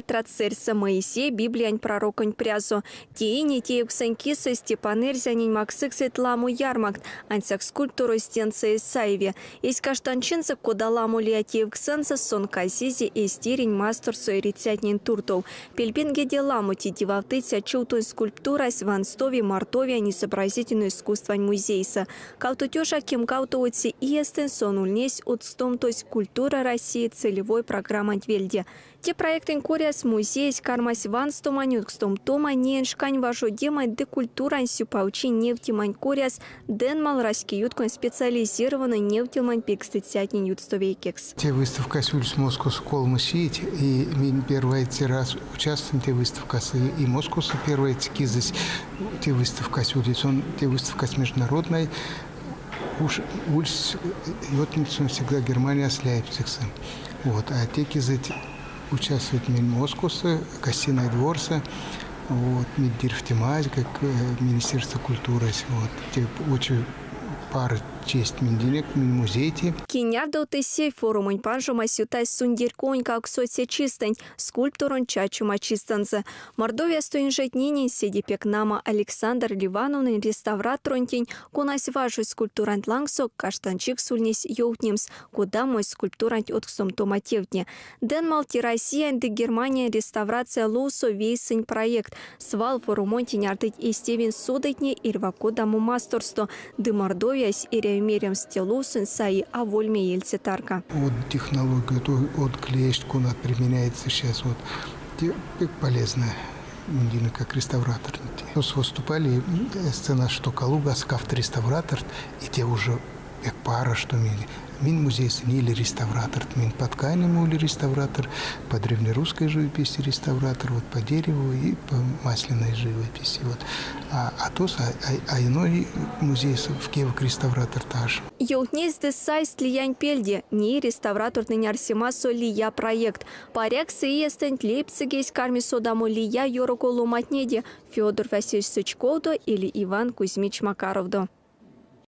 Трацерса Моисей, Библиянь пророконь прязо. Тиини теюк санькиса Степан Эрзянин Максык Светламу ярмакт, ансяк скульптуру стенца Исаеве. Есть каштанчинца кодаламу лиатеюк сенса сон казизи и стирень мастерсу и рецятнин туртов. Пельбинге деламу тидивалтыця чултун скульптурась в Анстове Мартове несообразительное искусство музейса. Каутутёша кем каутуоци и эстен сон ульнесь отстом, то есть культура России целевой программа Двельде. Те проекты с музей кармась ванстоманюкстом тома неншкань вашу демай де культура сюпаучи нефтимань куряс денмал раскиюткон специализированный нефтимань пикстецятнин ютстовейкекс. Те выставка сюльс Москва скол мусить и мин первый раз участвуем те выставка и Москва первая здесь те выставка сюльс он те выставка международной уж йотницам всегда Германия с Лейпцигом. Вот а те кизать участвует в Москве, Кассиной дворце, вот, Миддирфтимази, как Министерство культуры. Вот, те очень пара честь Миндинек, Минмузейти. Кинярдо тесей форумонь панжома сютай сундирконь как соцсечистань, скульптурон чачума чистанзе. Мордовия стоинжет нинин седи пекнама Александр Ливановный реставратронтень, кунась важу скульптурант лангсок, каштанчик сульнись йоутнимс, куда мой скульптурант отксом томатевдне. Денмалти Россия де Германия реставрация лоусо вейсень проект. Свал форумонь тинярдыть и стевен судетне ирвакодаму мастерсто, де Мордовия и мерям стелусын саи а вольме ельцетарка. Вот технология, от клеечку кунат применяется сейчас вот полезно. Именно как реставратор. Nos выступали сцена, что Калуга, скафт-реставратор, и те уже как пара, что мин музей или реставратор, мин по тканям или реставратор, по древнерусской живописи реставратор, вот по дереву и по масляной живописи. Вот. А иной музей в Киеве реставратор таж. Йоутнес десай слиянь пельде, не реставратор нынярсима лия проект. Парексы и эстент Лейпцигейс кармисо даму лия йороколу матнеде Федор Васильевич Сычковдо или Иван Кузьмич Макаровдо.